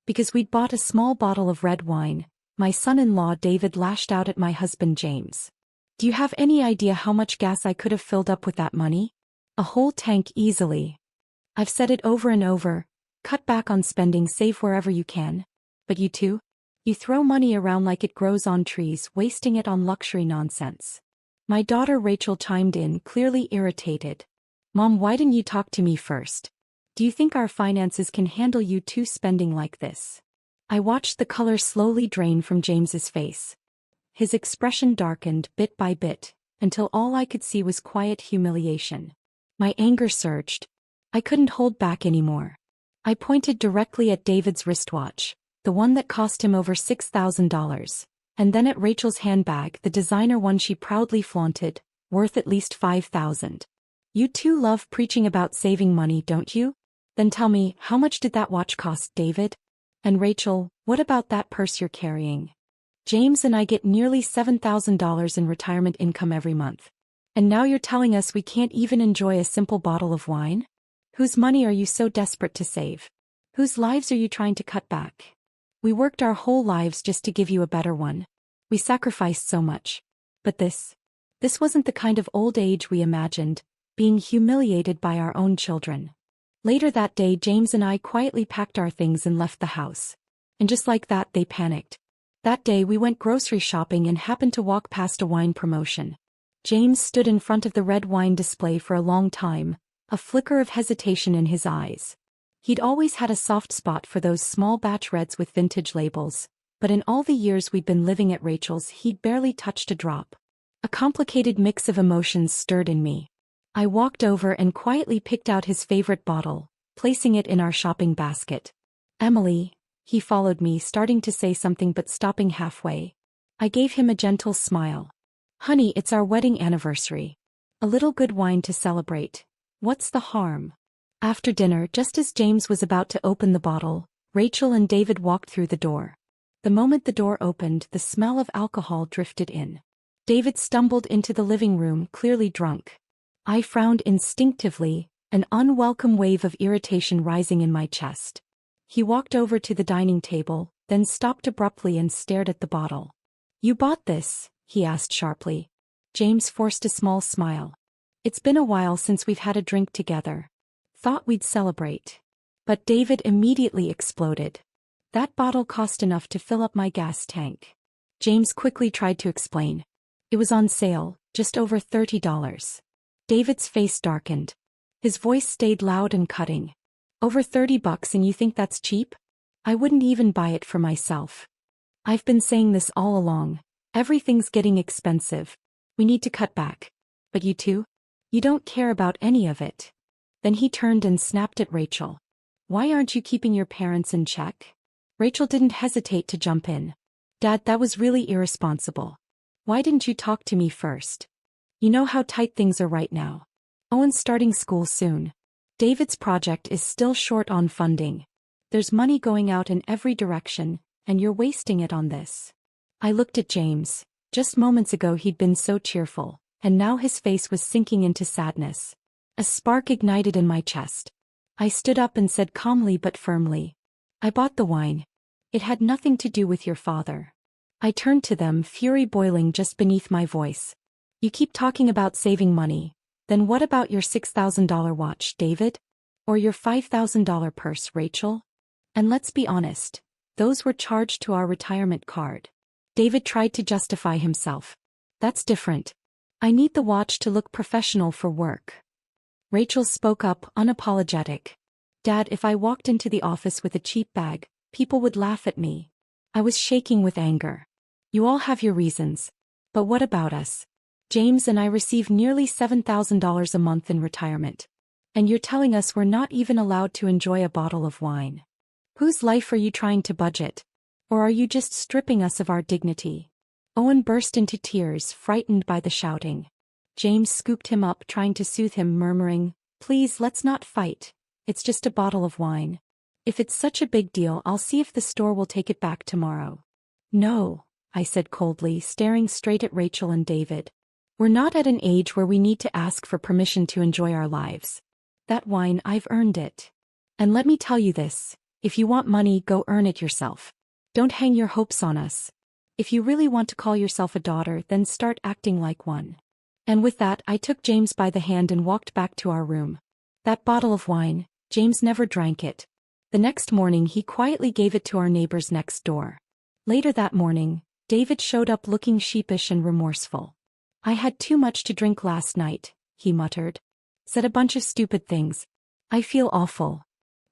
Because we'd bought a small bottle of red wine, my son-in-law David lashed out at my husband James. Do you have any idea how much gas I could have filled up with that money? A whole tank easily. I've said it over and over, cut back on spending, save wherever you can. But you too? You throw money around like it grows on trees, wasting it on luxury nonsense. My daughter Rachel chimed in, clearly irritated. Mom, why didn't you talk to me first? Do you think our finances can handle you two spending like this? I watched the color slowly drain from James's face. His expression darkened bit by bit, until all I could see was quiet humiliation. My anger surged. I couldn't hold back anymore. I pointed directly at David's wristwatch, the one that cost him over $6,000, and then at Rachel's handbag, the designer one she proudly flaunted, worth at least $5,000. You two love preaching about saving money, don't you? Then tell me, how much did that watch cost, David? And Rachel, what about that purse you're carrying? James and I get nearly $7,000 in retirement income every month. And now you're telling us we can't even enjoy a simple bottle of wine? Whose money are you so desperate to save? Whose lives are you trying to cut back? We worked our whole lives just to give you a better one. We sacrificed so much. But this wasn't the kind of old age we imagined, being humiliated by our own children. Later that day, James and I quietly packed our things and left the house. And just like that, they panicked. That day we went grocery shopping and happened to walk past a wine promotion. James stood in front of the red wine display for a long time, a flicker of hesitation in his eyes. He'd always had a soft spot for those small batch reds with vintage labels, but in all the years we'd been living at Rachel's, he'd barely touched a drop. A complicated mix of emotions stirred in me. I walked over and quietly picked out his favorite bottle, placing it in our shopping basket. Emily, he followed me, starting to say something but stopping halfway. I gave him a gentle smile. Honey, it's our wedding anniversary. A little good wine to celebrate. What's the harm? After dinner, just as James was about to open the bottle, Rachel and David walked through the door. The moment the door opened, the smell of alcohol drifted in. David stumbled into the living room, clearly drunk. I frowned instinctively, an unwelcome wave of irritation rising in my chest. He walked over to the dining table, then stopped abruptly and stared at the bottle. You bought this? He asked sharply. James forced a small smile. It's been a while since we've had a drink together. Thought we'd celebrate. But David immediately exploded. That bottle cost enough to fill up my gas tank. James quickly tried to explain. It was on sale, just over $30. David's face darkened. His voice stayed loud and cutting. Over $30 and you think that's cheap? I wouldn't even buy it for myself. I've been saying this all along. Everything's getting expensive. We need to cut back. But you two? You don't care about any of it. Then he turned and snapped at Rachel. Why aren't you keeping your parents in check? Rachel didn't hesitate to jump in. Dad, that was really irresponsible. Why didn't you talk to me first? You know how tight things are right now. Owen's starting school soon. David's project is still short on funding. There's money going out in every direction, and you're wasting it on this. I looked at James. Just moments ago he'd been so cheerful, and now his face was sinking into sadness. A spark ignited in my chest. I stood up and said calmly but firmly, I bought the wine. It had nothing to do with your father. I turned to them, fury boiling just beneath my voice. You keep talking about saving money. Then what about your $6,000 watch, David? Or your $5,000 purse, Rachel? And let's be honest, those were charged to our retirement card. David tried to justify himself. That's different. I need the watch to look professional for work. Rachel spoke up, unapologetic. Dad, if I walked into the office with a cheap bag, people would laugh at me. I was shaking with anger. You all have your reasons. But what about us? James and I receive nearly $7,000 a month in retirement. And you're telling us we're not even allowed to enjoy a bottle of wine. Whose life are you trying to budget? Or are you just stripping us of our dignity? Owen burst into tears, frightened by the shouting. James scooped him up, trying to soothe him, murmuring, Please, let's not fight. It's just a bottle of wine. If it's such a big deal, I'll see if the store will take it back tomorrow. No, I said coldly, staring straight at Rachel and David. We're not at an age where we need to ask for permission to enjoy our lives. That wine, I've earned it. And let me tell you this, If you want money, go earn it yourself. Don't hang your hopes on us. If you really want to call yourself a daughter, then start acting like one. And with that, I took James by the hand and walked back to our room. That bottle of wine, James never drank it. The next morning he quietly gave it to our neighbors next door. Later that morning, David showed up looking sheepish and remorseful. I had too much to drink last night, he muttered. Said a bunch of stupid things. I feel awful.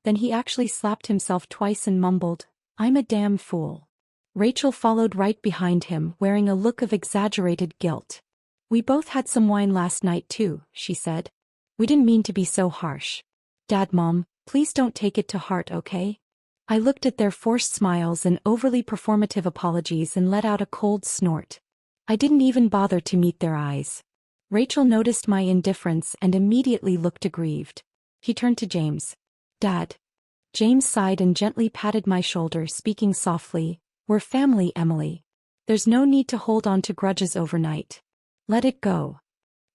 Then he actually slapped himself twice and mumbled, I'm a damn fool. Rachel followed right behind him, wearing a look of exaggerated guilt. We both had some wine last night too, she said. We didn't mean to be so harsh. Dad, Mom, please don't take it to heart, okay? I looked at their forced smiles and overly performative apologies and let out a cold snort. I didn't even bother to meet their eyes. Rachel noticed my indifference and immediately looked aggrieved. He turned to James. Dad. James sighed and gently patted my shoulder, speaking softly, We're family, Emily. There's no need to hold on to grudges overnight. Let it go.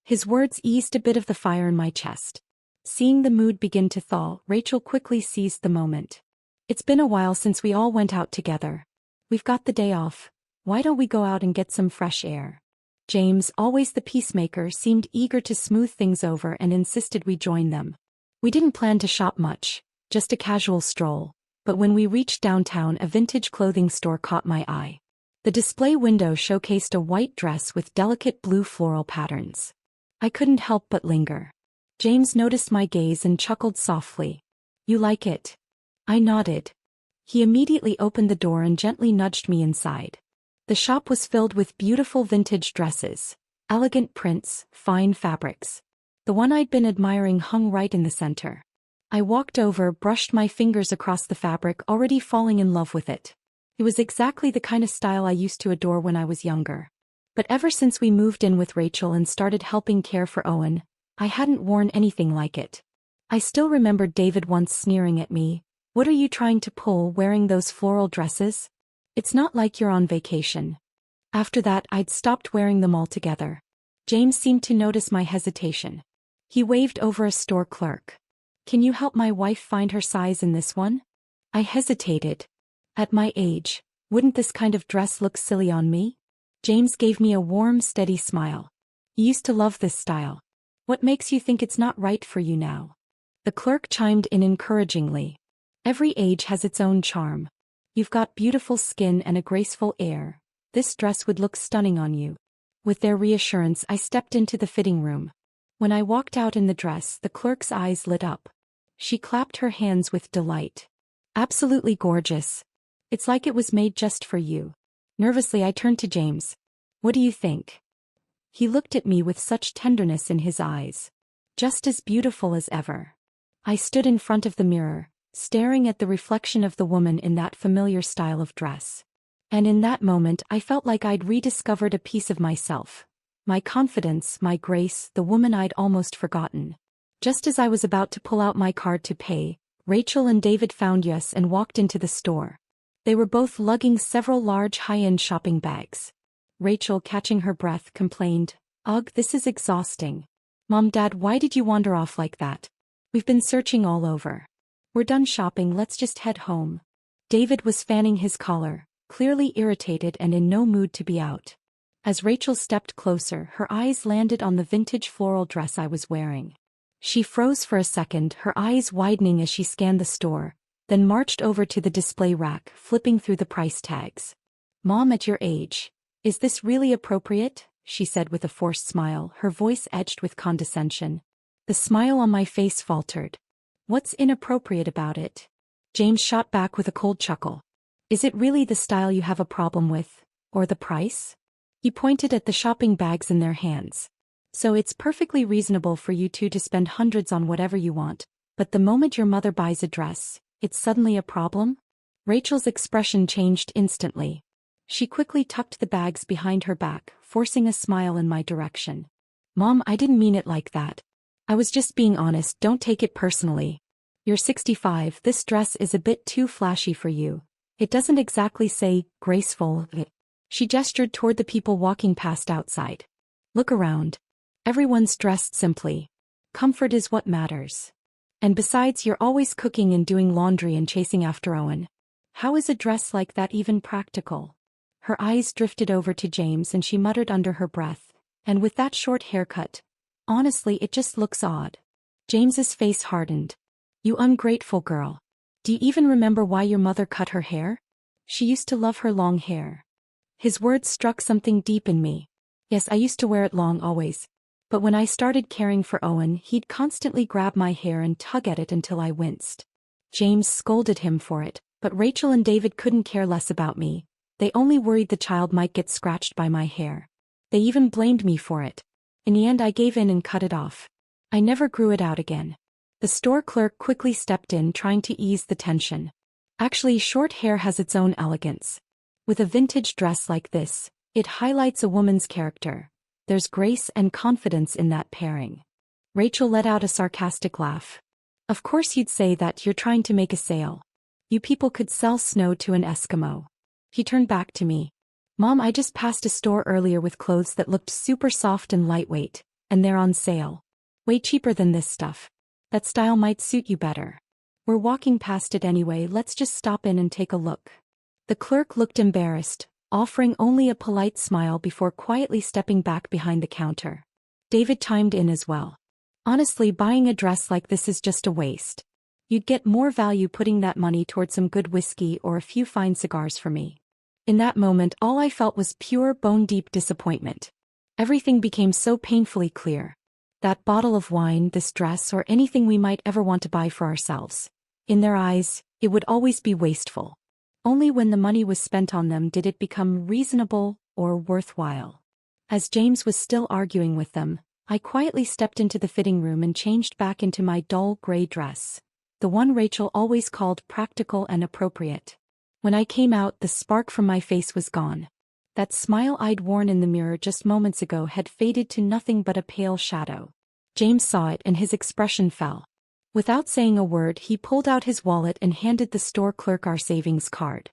His words eased a bit of the fire in my chest. Seeing the mood begin to thaw, Rachel quickly seized the moment. It's been a while since we all went out together. We've got the day off. Why don't we go out and get some fresh air? James, always the peacemaker, seemed eager to smooth things over and insisted we join them. We didn't plan to shop much, just a casual stroll, but when we reached downtown, a vintage clothing store caught my eye. The display window showcased a white dress with delicate blue floral patterns. I couldn't help but linger. James noticed my gaze and chuckled softly. You like it? I nodded. He immediately opened the door and gently nudged me inside. The shop was filled with beautiful vintage dresses, elegant prints, fine fabrics. The one I'd been admiring hung right in the center. I walked over, brushed my fingers across the fabric, already falling in love with it. It was exactly the kind of style I used to adore when I was younger. But ever since we moved in with Rachel and started helping care for Owen, I hadn't worn anything like it. I still remembered David once sneering at me, What are you trying to pull wearing those floral dresses? It's not like you're on vacation. After that, I'd stopped wearing them altogether. James seemed to notice my hesitation. He waved over a store clerk. Can you help my wife find her size in this one? I hesitated. At my age, wouldn't this kind of dress look silly on me? James gave me a warm, steady smile. You used to love this style. What makes you think it's not right for you now? The clerk chimed in encouragingly. Every age has its own charm. You've got beautiful skin and a graceful air. This dress would look stunning on you. With their reassurance, I stepped into the fitting room. When I walked out in the dress, the clerk's eyes lit up. She clapped her hands with delight. Absolutely gorgeous. It's like it was made just for you. Nervously, I turned to James. What do you think? He looked at me with such tenderness in his eyes. Just as beautiful as ever. I stood in front of the mirror, staring at the reflection of the woman in that familiar style of dress. And in that moment, I felt like I'd rediscovered a piece of myself. My confidence, my grace, the woman I'd almost forgotten. Just as I was about to pull out my card to pay, Rachel and David found us and walked into the store. They were both lugging several large high-end shopping bags. Rachel, catching her breath, complained, Ugh, this is exhausting. Mom, Dad, why did you wander off like that? We've been searching all over. We're done shopping, let's just head home. David was fanning his collar, clearly irritated and in no mood to be out. As Rachel stepped closer, her eyes landed on the vintage floral dress I was wearing. She froze for a second, her eyes widening as she scanned the store, then marched over to the display rack, flipping through the price tags. Mom, at your age, is this really appropriate? She said with a forced smile, her voice edged with condescension. The smile on my face faltered. What's inappropriate about it? James shot back with a cold chuckle. Is it really the style you have a problem with, or the price? He pointed at the shopping bags in their hands. So it's perfectly reasonable for you two to spend hundreds on whatever you want, but the moment your mother buys a dress, it's suddenly a problem? Rachel's expression changed instantly. She quickly tucked the bags behind her back, forcing a smile in my direction. Mom, I didn't mean it like that. I was just being honest, don't take it personally. You're 65, this dress is a bit too flashy for you. It doesn't exactly say, graceful. She gestured toward the people walking past outside. Look around. Everyone's dressed simply. Comfort is what matters. And besides, you're always cooking and doing laundry and chasing after Owen. How is a dress like that even practical? Her eyes drifted over to James and she muttered under her breath, and with that short haircut, honestly it just looks odd. James's face hardened. You ungrateful girl. Do you even remember why your mother cut her hair? She used to love her long hair. His words struck something deep in me. Yes, I used to wear it long always. But when I started caring for Owen, he'd constantly grab my hair and tug at it until I winced. James scolded him for it, but Rachel and David couldn't care less about me. They only worried the child might get scratched by my hair. They even blamed me for it. In the end, I gave in and cut it off. I never grew it out again. The store clerk quickly stepped in, trying to ease the tension. Actually, short hair has its own elegance. With a vintage dress like this, it highlights a woman's character. There's grace and confidence in that pairing. Rachel let out a sarcastic laugh. Of course you'd say that. You're trying to make a sale. You people could sell snow to an Eskimo. He turned back to me. Mom, I just passed a store earlier with clothes that looked super soft and lightweight, and they're on sale. Way cheaper than this stuff. That style might suit you better. We're walking past it anyway, let's just stop in and take a look. The clerk looked embarrassed, offering only a polite smile before quietly stepping back behind the counter. David chimed in as well. Honestly, buying a dress like this is just a waste. You'd get more value putting that money towards some good whiskey or a few fine cigars for me. In that moment, all I felt was pure bone-deep disappointment. Everything became so painfully clear. That bottle of wine, this dress, or anything we might ever want to buy for ourselves. In their eyes, it would always be wasteful. Only when the money was spent on them did it become reasonable or worthwhile. As James was still arguing with them, I quietly stepped into the fitting room and changed back into my dull gray dress, the one Rachel always called practical and appropriate. When I came out, the spark from my face was gone. That smile I'd worn in the mirror just moments ago had faded to nothing but a pale shadow. James saw it and his expression fell. Without saying a word, he pulled out his wallet and handed the store clerk our savings card.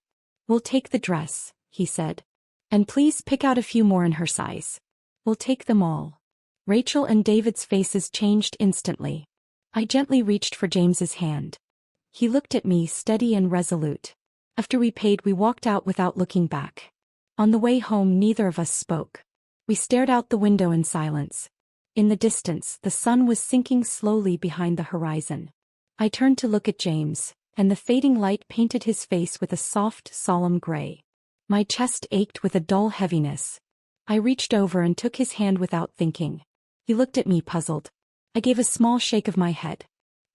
We'll take the dress, he said. And please pick out a few more in her size. We'll take them all. Rachel and David's faces changed instantly. I gently reached for James's hand. He looked at me, steady and resolute. After we paid, we walked out without looking back. On the way home, neither of us spoke. We stared out the window in silence. In the distance, the sun was sinking slowly behind the horizon. I turned to look at James, and the fading light painted his face with a soft, solemn gray. My chest ached with a dull heaviness. I reached over and took his hand without thinking. He looked at me puzzled. I gave a small shake of my head.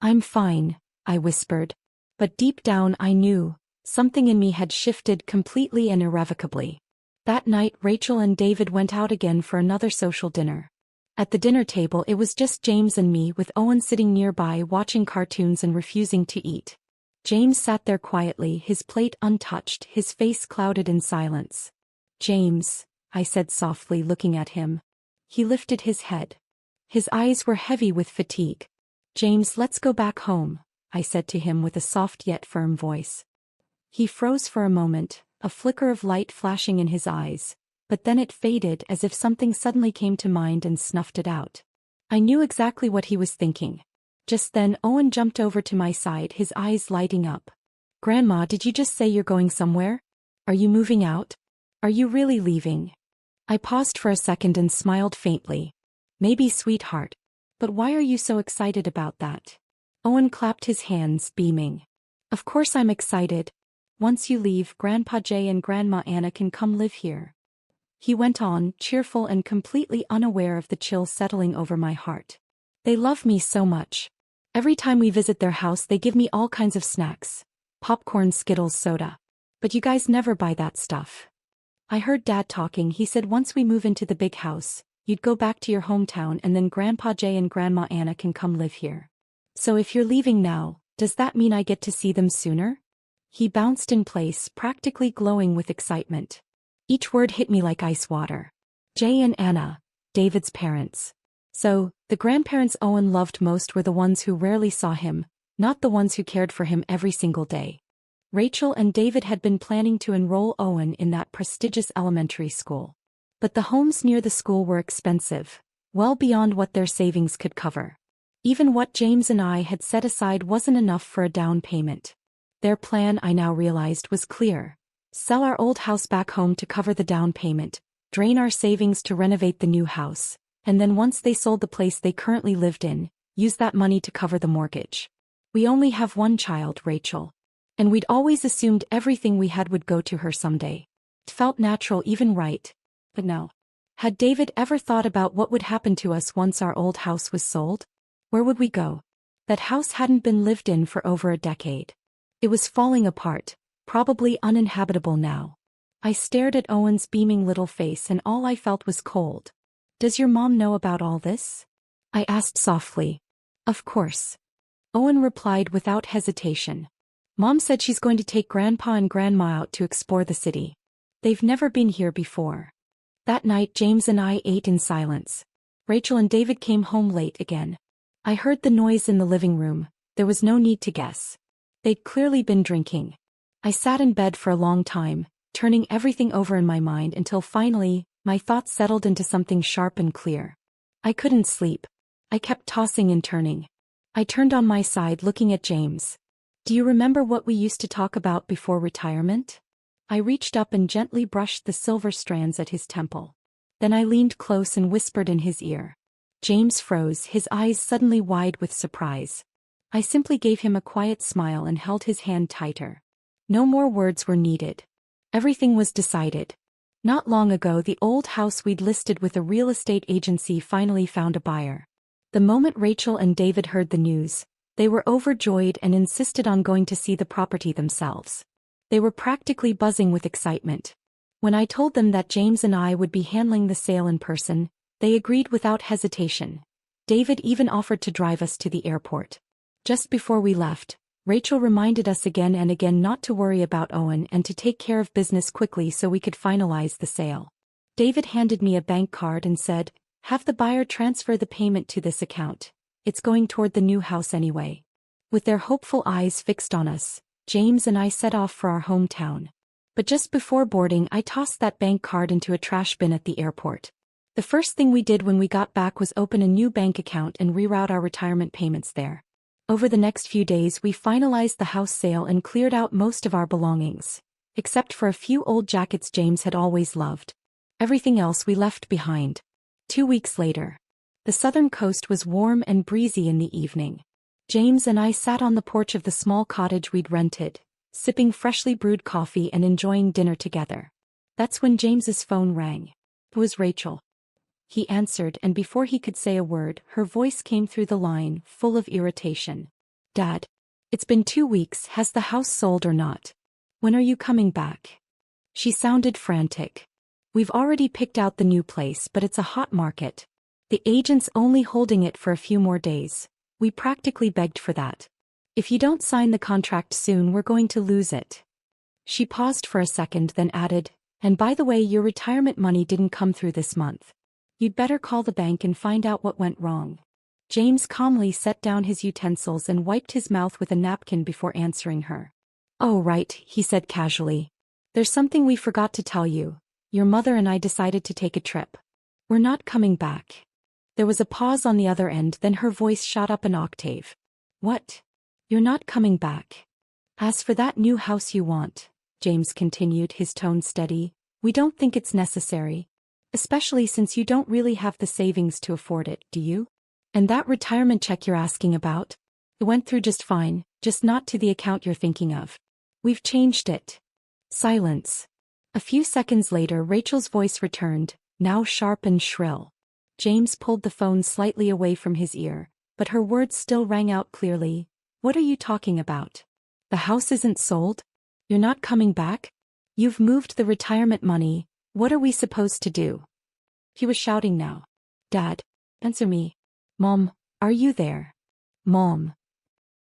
I'm fine, I whispered. But deep down I knew, something in me had shifted completely and irrevocably. That night, Rachel and David went out again for another social dinner. At the dinner table, it was just James and me, with Owen sitting nearby watching cartoons and refusing to eat. James sat there quietly, his plate untouched, his face clouded in silence. James, I said softly, looking at him. He lifted his head. His eyes were heavy with fatigue. James, let's go back home, I said to him with a soft yet firm voice. He froze for a moment, a flicker of light flashing in his eyes, but then it faded as if something suddenly came to mind and snuffed it out. I knew exactly what he was thinking. Just then Owen jumped over to my side, his eyes lighting up. Grandma, did you just say you're going somewhere? Are you moving out? Are you really leaving? I paused for a second and smiled faintly. Maybe, sweetheart. But why are you so excited about that? Owen clapped his hands, beaming. Of course I'm excited. Once you leave, Grandpa Jay and Grandma Anna can come live here. He went on, cheerful and completely unaware of the chill settling over my heart. They love me so much. Every time we visit their house, they give me all kinds of snacks. Popcorn, Skittles, soda. But you guys never buy that stuff. I heard Dad talking. He said once we move into the big house, you'd go back to your hometown and then Grandpa Jay and Grandma Anna can come live here. So if you're leaving now, does that mean I get to see them sooner? He bounced in place, practically glowing with excitement. Each word hit me like ice water. Jay and Anna, David's parents. So, the grandparents Owen loved most were the ones who rarely saw him, not the ones who cared for him every single day. Rachel and David had been planning to enroll Owen in that prestigious elementary school. But the homes near the school were expensive, well beyond what their savings could cover. Even what James and I had set aside wasn't enough for a down payment. Their plan, I now realized, was clear. Sell our old house back home to cover the down payment, drain our savings to renovate the new house, and then once they sold the place they currently lived in, use that money to cover the mortgage. We only have one child, Rachel. And we'd always assumed everything we had would go to her someday. It felt natural, even right. But no. Had David ever thought about what would happen to us once our old house was sold? Where would we go? That house hadn't been lived in for over a decade. It was falling apart, probably uninhabitable now. I stared at Owen's beaming little face and all I felt was cold. "Does your mom know about all this?" I asked softly. "Of course." Owen replied without hesitation. "Mom said she's going to take Grandpa and Grandma out to explore the city. They've never been here before." That night James and I ate in silence. Rachel and David came home late again. I heard the noise in the living room. There was no need to guess. They'd clearly been drinking. I sat in bed for a long time, turning everything over in my mind until finally, my thoughts settled into something sharp and clear. I couldn't sleep. I kept tossing and turning. I turned on my side looking at James. "Do you remember what we used to talk about before retirement?" I reached up and gently brushed the silver strands at his temple. Then I leaned close and whispered in his ear. James froze, his eyes suddenly wide with surprise. I simply gave him a quiet smile and held his hand tighter. No more words were needed. Everything was decided. Not long ago the old house we'd listed with a real estate agency finally found a buyer. The moment Rachel and David heard the news, they were overjoyed and insisted on going to see the property themselves. They were practically buzzing with excitement. When I told them that James and I would be handling the sale in person, they agreed without hesitation. David even offered to drive us to the airport. Just before we left, Rachel reminded us again and again not to worry about Owen and to take care of business quickly so we could finalize the sale. David handed me a bank card and said, "Have the buyer transfer the payment to this account. It's going toward the new house anyway." With their hopeful eyes fixed on us, James and I set off for our hometown. But just before boarding, I tossed that bank card into a trash bin at the airport. The first thing we did when we got back was open a new bank account and reroute our retirement payments there. Over the next few days we finalized the house sale and cleared out most of our belongings, except for a few old jackets James had always loved. Everything else we left behind. 2 weeks later. The southern coast was warm and breezy in the evening. James and I sat on the porch of the small cottage we'd rented, sipping freshly brewed coffee and enjoying dinner together. That's when James's phone rang. It was Rachel. He answered, and before he could say a word, her voice came through the line, full of irritation. "Dad, it's been 2 weeks. Has the house sold or not? When are you coming back?" She sounded frantic. "We've already picked out the new place, but it's a hot market. The agent's only holding it for a few more days. We practically begged for that. If you don't sign the contract soon, we're going to lose it." She paused for a second, then added, "And by the way, your retirement money didn't come through this month. You'd better call the bank and find out what went wrong." James calmly set down his utensils and wiped his mouth with a napkin before answering her. "Oh right," he said casually. "There's something we forgot to tell you. Your mother and I decided to take a trip. We're not coming back." There was a pause on the other end, then her voice shot up an octave. "What? You're not coming back? As for that new house you want," James continued, his tone steady, "we don't think it's necessary. Especially since you don't really have the savings to afford it, do you? And that retirement check you're asking about? It went through just fine, just not to the account you're thinking of. We've changed it." Silence. A few seconds later Rachel's voice returned, now sharp and shrill. James pulled the phone slightly away from his ear, but her words still rang out clearly. "What are you talking about? The house isn't sold? You're not coming back? You've moved the retirement money. What are we supposed to do?" He was shouting now. "Dad, answer me. Mom, are you there? Mom."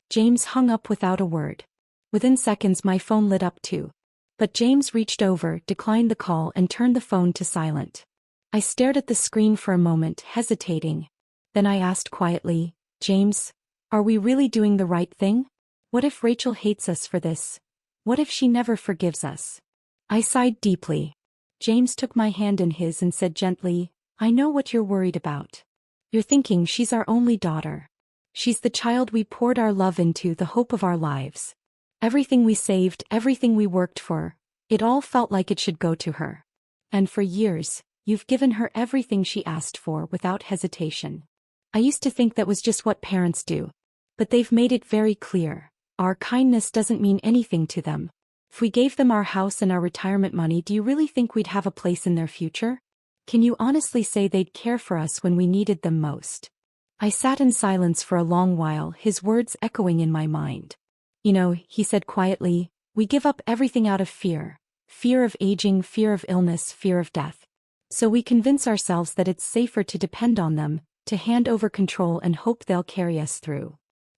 James hung up without a word. Within seconds my phone lit up too. But James reached over, declined the call and turned the phone to silent. I stared at the screen for a moment, hesitating. Then I asked quietly, "James, are we really doing the right thing? What if Rachel hates us for this? What if she never forgives us?" I sighed deeply. James took my hand in his and said gently, "I know what you're worried about. You're thinking she's our only daughter. She's the child we poured our love into, the hope of our lives. Everything we saved, everything we worked for, it all felt like it should go to her. And for years, you've given her everything she asked for without hesitation. I used to think that was just what parents do. But they've made it very clear. Our kindness doesn't mean anything to them. If we gave them our house and our retirement money, do you really think we'd have a place in their future? Can you honestly say they'd care for us when we needed them most? I sat in silence for a long while, his words echoing in my mind. You know, he said quietly, we give up everything out of fear. Fear of aging, fear of illness, fear of death. So we convince ourselves that it's safer to depend on them, to hand over control and hope they'll carry us through.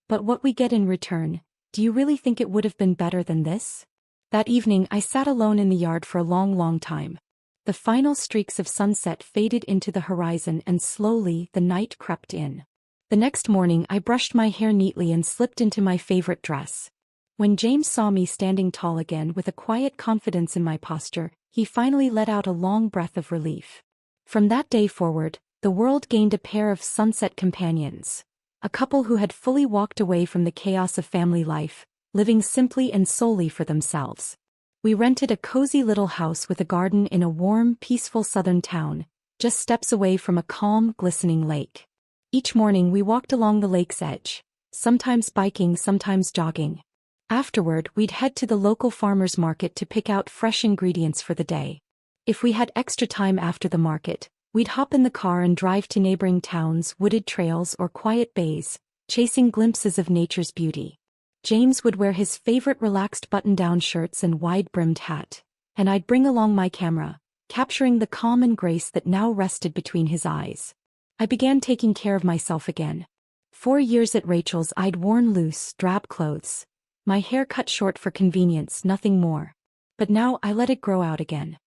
But what we get in return, do you really think it would have been better than this? That evening I sat alone in the yard for a long time. The final streaks of sunset faded into the horizon and slowly the night crept in. The next morning I brushed my hair neatly and slipped into my favorite dress. When James saw me standing tall again with a quiet confidence in my posture, he finally let out a long breath of relief. From that day forward, the world gained a pair of sunset companions. A couple who had fully walked away from the chaos of family life, living simply and solely for themselves. We rented a cozy little house with a garden in a warm, peaceful southern town, just steps away from a calm, glistening lake. Each morning we walked along the lake's edge, sometimes biking, sometimes jogging. Afterward, we'd head to the local farmer's market to pick out fresh ingredients for the day. If we had extra time after the market, we'd hop in the car and drive to neighboring towns, wooded trails or quiet bays, chasing glimpses of nature's beauty. James would wear his favorite relaxed button-down shirts and wide-brimmed hat, and I'd bring along my camera, capturing the calm and grace that now rested between his eyes. I began taking care of myself again. 4 years at Rachel's I'd worn loose, drab clothes. My hair cut short for convenience, nothing more. But now I let it grow out again.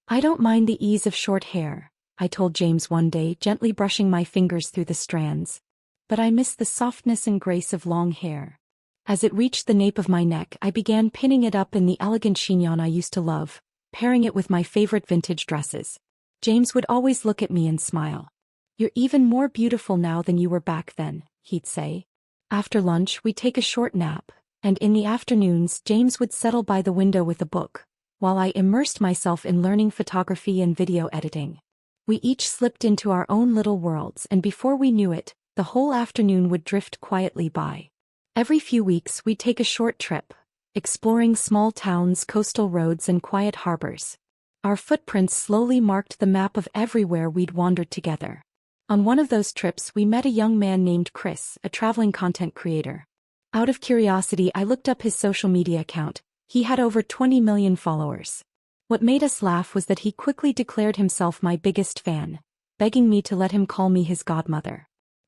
I don't mind the ease of short hair, I told James one day, gently brushing my fingers through the strands. But I miss the softness and grace of long hair. As it reached the nape of my neck, I began pinning it up in the elegant chignon I used to love, pairing it with my favorite vintage dresses. James would always look at me and smile. You're even more beautiful now than you were back then, he'd say. After lunch, we'd take a short nap, and in the afternoons, James would settle by the window with a book, while I immersed myself in learning photography and video editing. We each slipped into our own little worlds, and before we knew it, the whole afternoon would drift quietly by. Every few weeks, we'd take a short trip, exploring small towns, coastal roads, and quiet harbors. Our footprints slowly marked the map of everywhere we'd wandered together. On one of those trips, we met a young man named Chris, a traveling content creator. Out of curiosity, I looked up his social media account. He had over 20 million followers. What made us laugh was that he quickly declared himself my biggest fan, begging me to let him call me his godmother.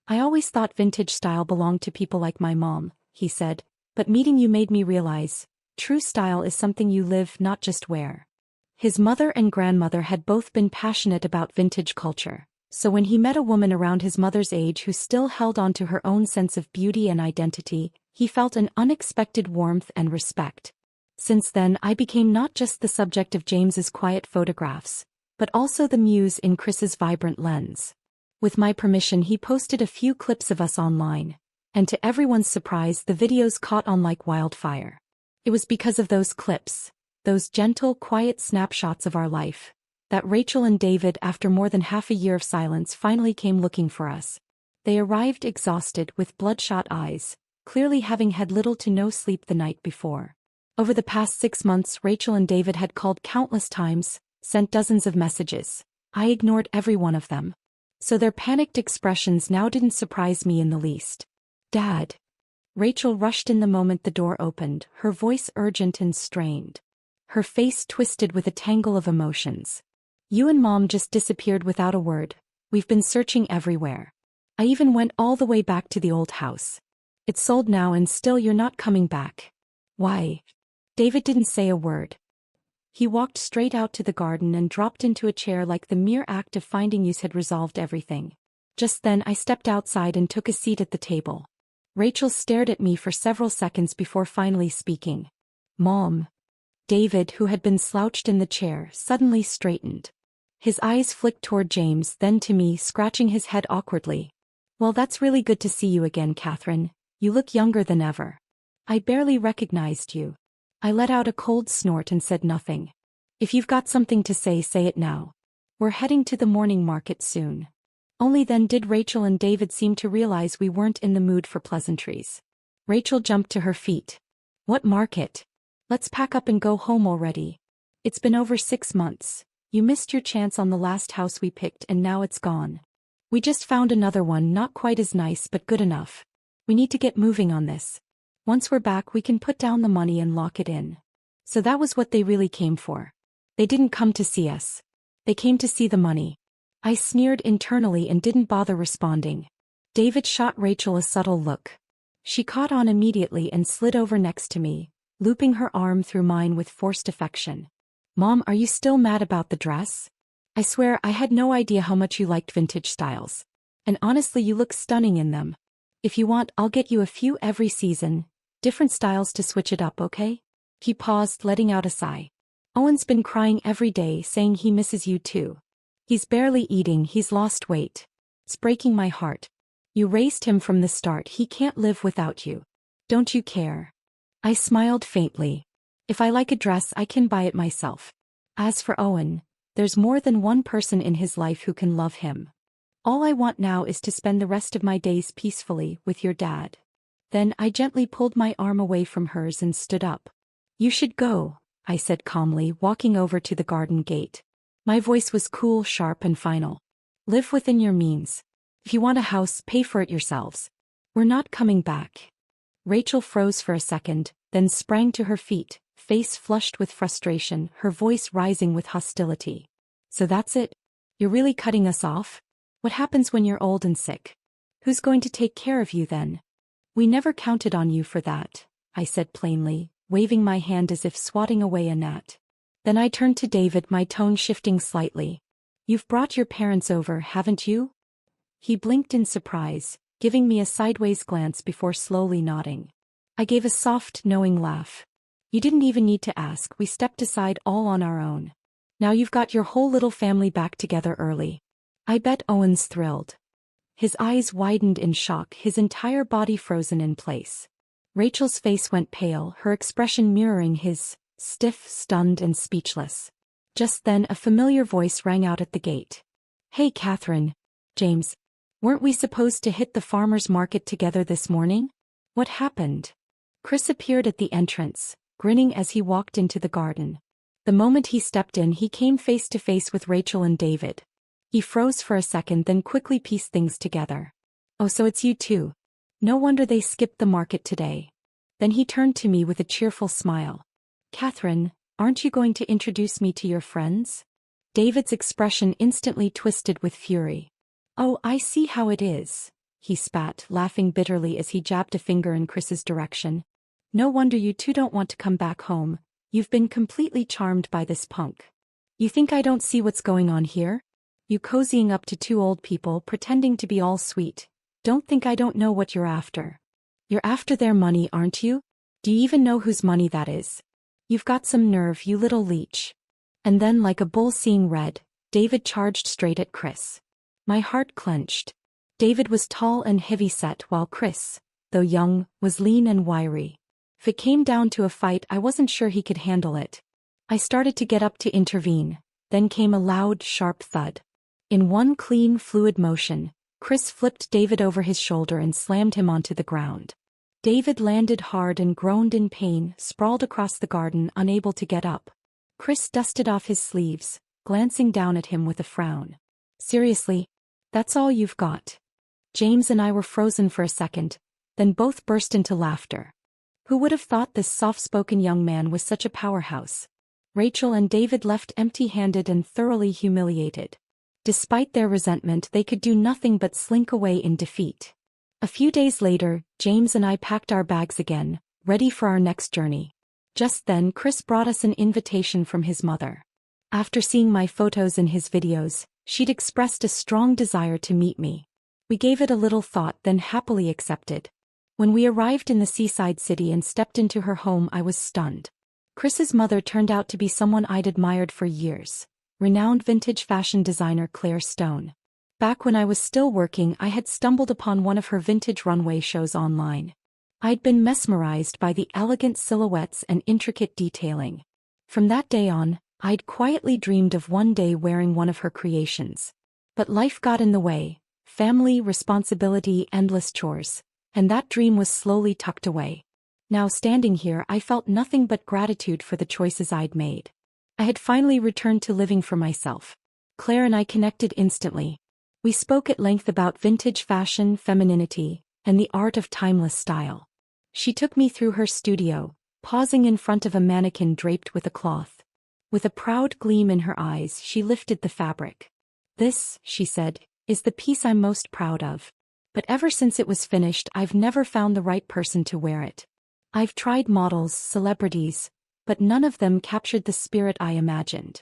I always thought vintage style belonged to people like my mom, he said, but meeting you made me realize, true style is something you live, not just wear. His mother and grandmother had both been passionate about vintage culture. So when he met a woman around his mother's age who still held on to her own sense of beauty and identity, he felt an unexpected warmth and respect. Since then, I became not just the subject of James's quiet photographs, but also the muse in Chris's vibrant lens. With my permission, he posted a few clips of us online, and to everyone's surprise, the videos caught on like wildfire. It was because of those clips, those gentle, quiet snapshots of our life, that Rachel and David, after more than half a year of silence, finally came looking for us. They arrived exhausted, with bloodshot eyes, clearly having had little to no sleep the night before. Over the past 6 months, Rachel and David had called countless times, sent dozens of messages. I ignored every one of them. So their panicked expressions now didn't surprise me in the least. Dad. Rachel rushed in the moment the door opened, her voice urgent and strained. Her face twisted with a tangle of emotions. You and Mom just disappeared without a word. We've been searching everywhere. I even went all the way back to the old house. It's sold now and still you're not coming back. Why? David didn't say a word. He walked straight out to the garden and dropped into a chair like the mere act of finding use had resolved everything. Just then I stepped outside and took a seat at the table. Rachel stared at me for several seconds before finally speaking. Mom. David, who had been slouched in the chair, suddenly straightened. His eyes flicked toward James, then to me, scratching his head awkwardly. Well, that's really good to see you again, Catherine. You look younger than ever. I barely recognized you. I let out a cold snort and said nothing. If you've got something to say, say it now. We're heading to the morning market soon. Only then did Rachel and David seem to realize we weren't in the mood for pleasantries. Rachel jumped to her feet. What market? Let's pack up and go home already. It's been over 6 months. You missed your chance on the last house we picked and now it's gone. We just found another one, not quite as nice but good enough. We need to get moving on this. Once we're back we can put down the money and lock it in. So that was what they really came for. They didn't come to see us. They came to see the money. I sneered internally and didn't bother responding. David shot Rachel a subtle look. She caught on immediately and slid over next to me, looping her arm through mine with forced affection. Mom, are you still mad about the dress? I swear I had no idea how much you liked vintage styles. And honestly, you look stunning in them. If you want, I'll get you a few every season. Different styles to switch it up, okay? He paused, letting out a sigh. Owen's been crying every day, saying he misses you too. He's barely eating, he's lost weight. It's breaking my heart. You raised him from the start, he can't live without you. Don't you care? I smiled faintly. If I like a dress, I can buy it myself. As for Owen, there's more than one person in his life who can love him. All I want now is to spend the rest of my days peacefully with your dad. Then I gently pulled my arm away from hers and stood up. You should go, I said calmly, walking over to the garden gate. My voice was cool, sharp and final. Live within your means. If you want a house, pay for it yourselves. We're not coming back. Rachel froze for a second, then sprang to her feet, face flushed with frustration, her voice rising with hostility. So that's it? You're really cutting us off? What happens when you're old and sick? Who's going to take care of you then? We never counted on you for that, I said plainly, waving my hand as if swatting away a gnat. Then I turned to David, my tone shifting slightly. You've brought your parents over, haven't you? He blinked in surprise, giving me a sideways glance before slowly nodding. I gave a soft, knowing laugh. You didn't even need to ask, we stepped aside all on our own. Now you've got your whole little family back together early. I bet Owen's thrilled. His eyes widened in shock, his entire body frozen in place. Rachel's face went pale, her expression mirroring his, stiff, stunned and speechless. Just then a familiar voice rang out at the gate. Hey Catherine. James. Weren't we supposed to hit the farmer's market together this morning? What happened? Chris appeared at the entrance, grinning as he walked into the garden. The moment he stepped in, he came face to face with Rachel and David. He froze for a second, then quickly pieced things together. Oh, so it's you two. No wonder they skipped the market today. Then he turned to me with a cheerful smile. Catherine, aren't you going to introduce me to your friends? David's expression instantly twisted with fury. Oh, I see how it is, he spat, laughing bitterly as he jabbed a finger in Chris's direction. No wonder you two don't want to come back home. You've been completely charmed by this punk. You think I don't see what's going on here? You cozying up to two old people pretending to be all sweet. Don't think I don't know what you're after. You're after their money, aren't you? Do you even know whose money that is? You've got some nerve, you little leech. And then, like a bull seeing red, David charged straight at Chris. My heart clenched. David was tall and heavy-set while Chris, though young, was lean and wiry. If it came down to a fight, I wasn't sure he could handle it. I started to get up to intervene, then came a loud, sharp thud. In one clean, fluid motion, Chris flipped David over his shoulder and slammed him onto the ground. David landed hard and groaned in pain, sprawled across the garden, unable to get up. Chris dusted off his sleeves, glancing down at him with a frown. Seriously? That's all you've got? James and I were frozen for a second, then both burst into laughter. Who would have thought this soft-spoken young man was such a powerhouse? Rachel and David left empty-handed and thoroughly humiliated. Despite their resentment, they could do nothing but slink away in defeat. A few days later, James and I packed our bags again, ready for our next journey. Just then, Chris brought us an invitation from his mother. After seeing my photos and his videos, she'd expressed a strong desire to meet me. We gave it a little thought, then happily accepted. When we arrived in the seaside city and stepped into her home, I was stunned. Chris's mother turned out to be someone I'd admired for years. Renowned vintage fashion designer Claire Stone. Back when I was still working, I had stumbled upon one of her vintage runway shows online. I'd been mesmerized by the elegant silhouettes and intricate detailing. From that day on, I'd quietly dreamed of one day wearing one of her creations. But life got in the way: family, responsibility, endless chores, and that dream was slowly tucked away. Now standing here, I felt nothing but gratitude for the choices I'd made. I had finally returned to living for myself. Claire and I connected instantly. We spoke at length about vintage fashion, femininity, and the art of timeless style. She took me through her studio, pausing in front of a mannequin draped with a cloth. With a proud gleam in her eyes, she lifted the fabric. "This," she said, "is the piece I'm most proud of. But ever since it was finished, I've never found the right person to wear it. I've tried models, celebrities, but none of them captured the spirit I imagined.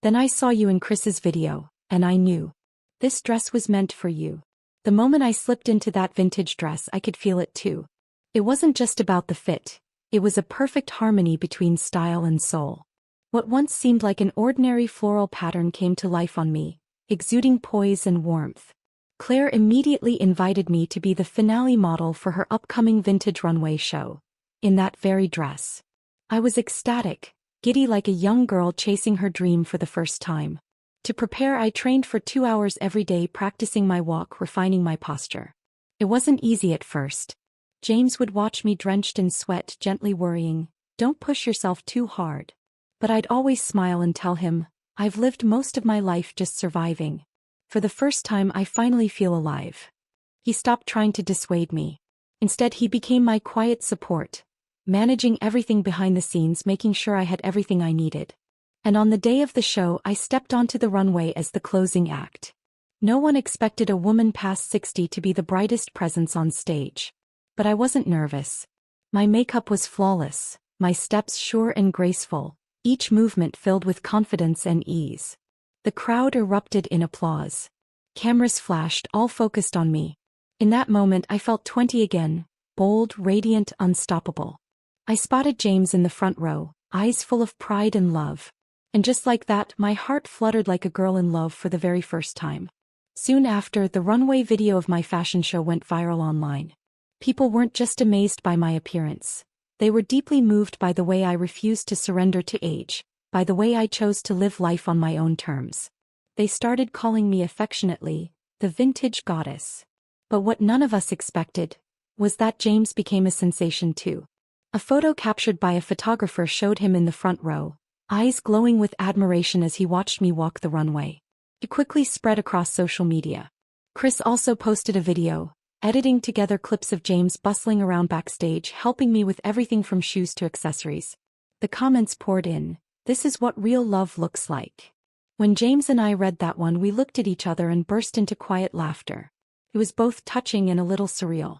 Then I saw you in Chris's video, and I knew. This dress was meant for you." The moment I slipped into that vintage dress, I could feel it too. It wasn't just about the fit, it was a perfect harmony between style and soul. What once seemed like an ordinary floral pattern came to life on me, exuding poise and warmth. Claire immediately invited me to be the finale model for her upcoming vintage runway show, in that very dress. I was ecstatic, giddy like a young girl chasing her dream for the first time. To prepare, I trained for 2 hours every day, practicing my walk, refining my posture. It wasn't easy at first. James would watch me drenched in sweat, gently worrying, "Don't push yourself too hard." But I'd always smile and tell him, "I've lived most of my life just surviving. For the first time, I finally feel alive." He stopped trying to dissuade me. Instead, he became my quiet support, managing everything behind the scenes, making sure I had everything I needed. And on the day of the show, I stepped onto the runway as the closing act. No one expected a woman past 60 to be the brightest presence on stage. But I wasn't nervous. My makeup was flawless, my steps sure and graceful, each movement filled with confidence and ease. The crowd erupted in applause. Cameras flashed, all focused on me. In that moment, I felt 20 again, bold, radiant, unstoppable. I spotted James in the front row, eyes full of pride and love. And just like that, my heart fluttered like a girl in love for the very first time. Soon after, the runway video of my fashion show went viral online. People weren't just amazed by my appearance. They were deeply moved by the way I refused to surrender to age, by the way I chose to live life on my own terms. They started calling me affectionately, the vintage goddess. But what none of us expected was that James became a sensation too. A photo captured by a photographer showed him in the front row, eyes glowing with admiration as he watched me walk the runway. It quickly spread across social media. Chris also posted a video, editing together clips of James bustling around backstage, helping me with everything from shoes to accessories. The comments poured in, "This is what real love looks like." When James and I read that one, we looked at each other and burst into quiet laughter. It was both touching and a little surreal.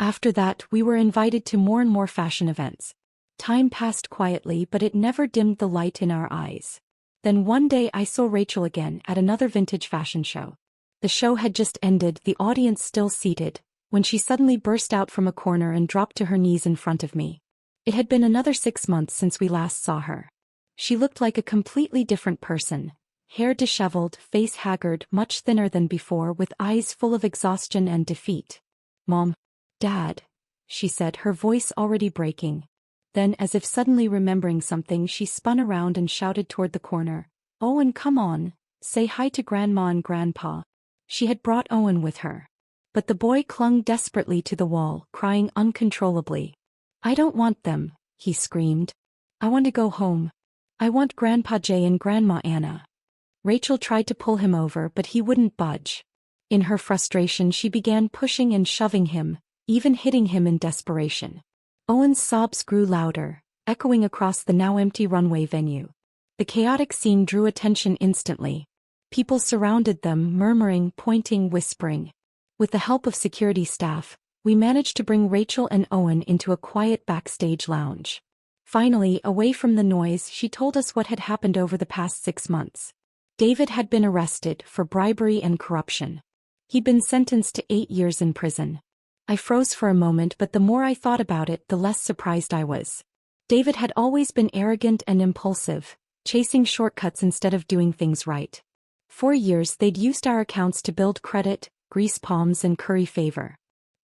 After that, we were invited to more and more fashion events. Time passed quietly, but it never dimmed the light in our eyes. Then one day I saw Rachel again at another vintage fashion show. The show had just ended, the audience still seated, when she suddenly burst out from a corner and dropped to her knees in front of me. It had been another 6 months since we last saw her. She looked like a completely different person. Hair disheveled, face haggard, much thinner than before, with eyes full of exhaustion and defeat. "Mom, Dad," she said, her voice already breaking. Then, as if suddenly remembering something, she spun around and shouted toward the corner, "Owen, come on, say hi to Grandma and Grandpa." She had brought Owen with her. But the boy clung desperately to the wall, crying uncontrollably. "I don't want them," he screamed. "I want to go home. I want Grandpa Jay and Grandma Anna." Rachel tried to pull him over, but he wouldn't budge. In her frustration, she began pushing and shoving him, even hitting him in desperation. Owen's sobs grew louder, echoing across the now empty runway venue. The chaotic scene drew attention instantly. People surrounded them, murmuring, pointing, whispering. With the help of security staff, we managed to bring Rachel and Owen into a quiet backstage lounge. Finally, away from the noise, she told us what had happened over the past 6 months. David had been arrested for bribery and corruption. He'd been sentenced to 8 years in prison. I froze for a moment, but the more I thought about it, the less surprised I was. David had always been arrogant and impulsive, chasing shortcuts instead of doing things right. For years they'd used our accounts to build credit, grease palms and curry favor.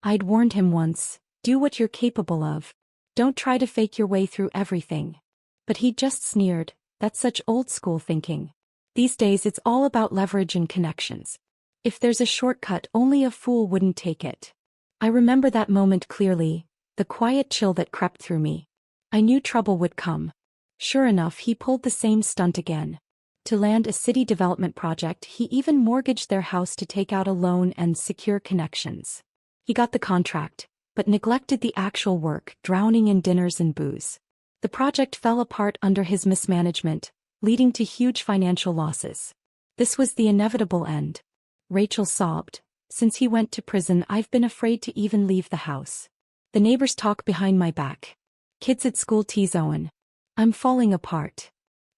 I'd warned him once, do what you're capable of. Don't try to fake your way through everything. But he just sneered, that's such old school thinking. These days it's all about leverage and connections. If there's a shortcut, only a fool wouldn't take it. I remember that moment clearly, the quiet chill that crept through me. I knew trouble would come. Sure enough, he pulled the same stunt again. To land a city development project, he even mortgaged their house to take out a loan and secure connections. He got the contract, but neglected the actual work, drowning in dinners and booze. The project fell apart under his mismanagement, leading to huge financial losses. This was the inevitable end. Rachel sobbed. Since he went to prison, I've been afraid to even leave the house. The neighbors talk behind my back. Kids at school tease Owen. I'm falling apart.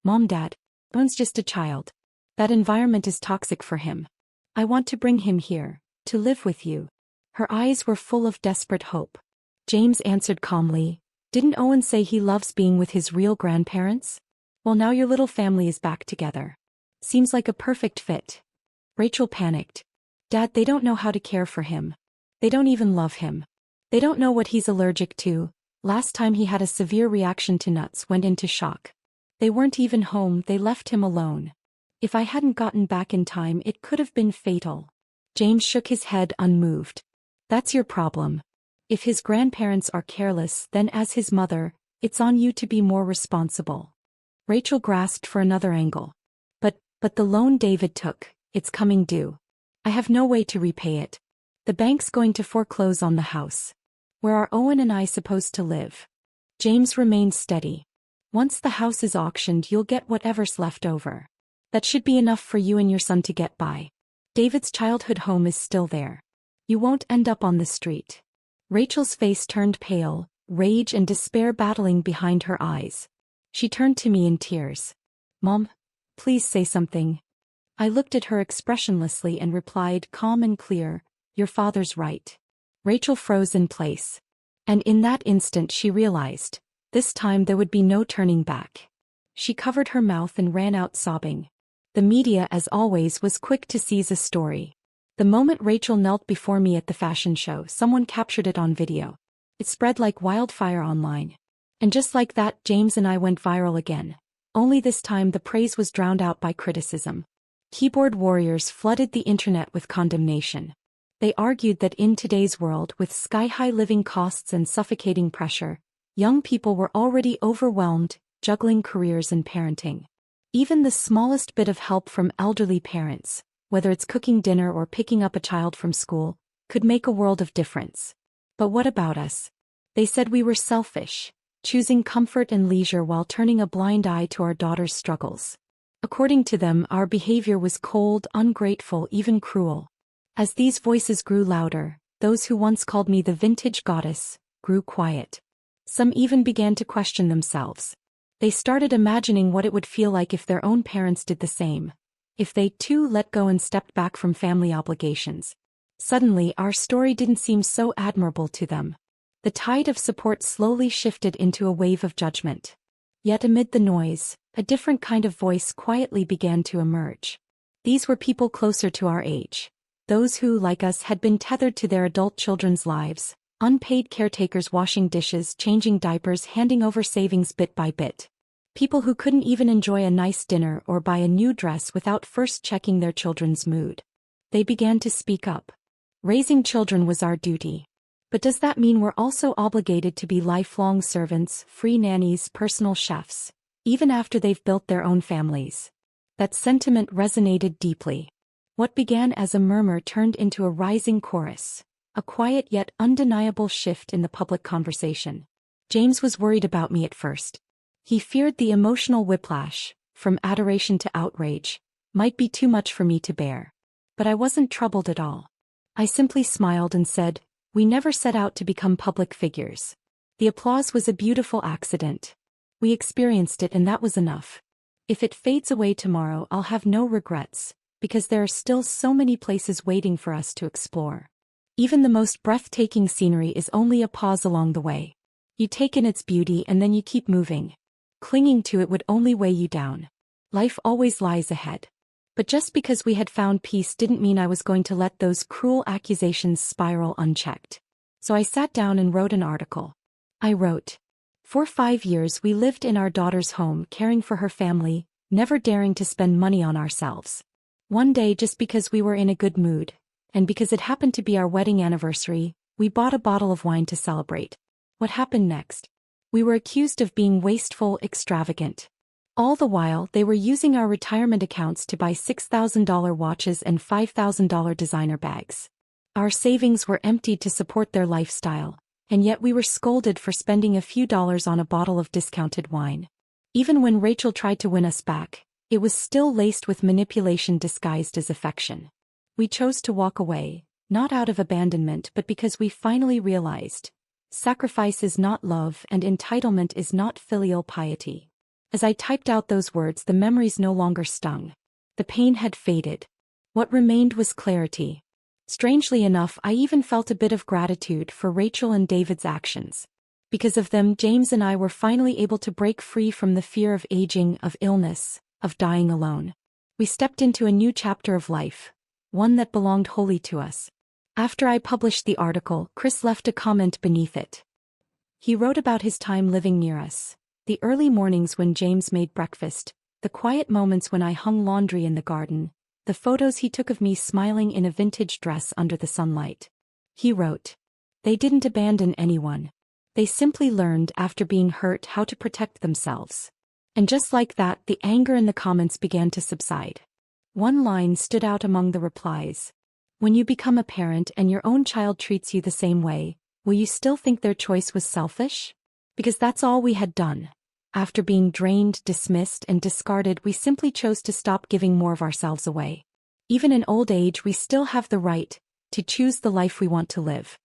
Mom, Dad, Owen's just a child. That environment is toxic for him. I want to bring him here, to live with you. Her eyes were full of desperate hope. James answered calmly, didn't Owen say he loves being with his real grandparents? Well, now your little family is back together. Seems like a perfect fit. Rachel panicked. Dad, they don't know how to care for him. They don't even love him. They don't know what he's allergic to. Last time he had a severe reaction to nuts, went into shock. They weren't even home, they left him alone. If I hadn't gotten back in time, it could have been fatal. James shook his head unmoved. That's your problem. If his grandparents are careless, then as his mother, it's on you to be more responsible. Rachel grasped for another angle. But the loan David took, it's coming due. I have no way to repay it. The bank's going to foreclose on the house. Where are Owen and I supposed to live? James remained steady. Once the house is auctioned, you'll get whatever's left over. That should be enough for you and your son to get by. David's childhood home is still there. You won't end up on the street. Rachel's face turned pale, rage and despair battling behind her eyes. She turned to me in tears. Mom, please say something. I looked at her expressionlessly and replied, calm and clear, your father's right. Rachel froze in place. And in that instant she realized, this time there would be no turning back. She covered her mouth and ran out sobbing. The media, as always, was quick to seize a story. The moment Rachel knelt before me at the fashion show, someone captured it on video. It spread like wildfire online. And just like that, James and I went viral again. Only this time the praise was drowned out by criticism. Keyboard warriors flooded the internet with condemnation. They argued that in today's world, with sky-high living costs and suffocating pressure, young people were already overwhelmed, juggling careers and parenting. Even the smallest bit of help from elderly parents, whether it's cooking dinner or picking up a child from school, could make a world of difference. But what about us? They said we were selfish, choosing comfort and leisure while turning a blind eye to our daughters' struggles. According to them, our behavior was cold, ungrateful, even cruel. As these voices grew louder, those who once called me the vintage goddess grew quiet. Some even began to question themselves. They started imagining what it would feel like if their own parents did the same. If they too let go and stepped back from family obligations. Suddenly, our story didn't seem so admirable to them. The tide of support slowly shifted into a wave of judgment. Yet amid the noise, a different kind of voice quietly began to emerge. These were people closer to our age. Those who, like us, had been tethered to their adult children's lives, unpaid caretakers washing dishes, changing diapers, handing over savings bit by bit. People who couldn't even enjoy a nice dinner or buy a new dress without first checking their children's mood. They began to speak up. Raising children was our duty. But does that mean we're also obligated to be lifelong servants, free nannies, personal chefs, even after they've built their own families? That sentiment resonated deeply. What began as a murmur turned into a rising chorus, a quiet yet undeniable shift in the public conversation. James was worried about me at first. He feared the emotional whiplash, from adoration to outrage, might be too much for me to bear. But I wasn't troubled at all. I simply smiled and said, we never set out to become public figures. The applause was a beautiful accident. We experienced it and that was enough. If it fades away tomorrow, I'll have no regrets, because there are still so many places waiting for us to explore. Even the most breathtaking scenery is only a pause along the way. You take in its beauty and then you keep moving. Clinging to it would only weigh you down. Life always lies ahead. But just because we had found peace didn't mean I was going to let those cruel accusations spiral unchecked. So I sat down and wrote an article. I wrote, "For 5 years we lived in our daughter's home caring for her family, never daring to spend money on ourselves. One day, just because we were in a good mood, and because it happened to be our wedding anniversary, we bought a bottle of wine to celebrate. What happened next? We were accused of being wasteful, extravagant. All the while, they were using our retirement accounts to buy $6,000 watches and $5,000 designer bags. Our savings were emptied to support their lifestyle, and yet we were scolded for spending a few dollars on a bottle of discounted wine. Even when Rachel tried to win us back, it was still laced with manipulation disguised as affection. We chose to walk away, not out of abandonment but because we finally realized, sacrifice is not love and entitlement is not filial piety." As I typed out those words, the memories no longer stung. The pain had faded. What remained was clarity. Strangely enough, I even felt a bit of gratitude for Rachel and David's actions. Because of them, James and I were finally able to break free from the fear of aging, of illness, of dying alone. We stepped into a new chapter of life, one that belonged wholly to us. After I published the article, Chris left a comment beneath it. He wrote about his time living near us. The early mornings when James made breakfast, the quiet moments when I hung laundry in the garden, the photos he took of me smiling in a vintage dress under the sunlight. He wrote, "They didn't abandon anyone. They simply learned after being hurt how to protect themselves." And just like that, the anger in the comments began to subside. One line stood out among the replies. "When you become a parent and your own child treats you the same way, will you still think their choice was selfish?" Because that's all we had done. After being drained, dismissed, and discarded, we simply chose to stop giving more of ourselves away. Even in old age, we still have the right to choose the life we want to live.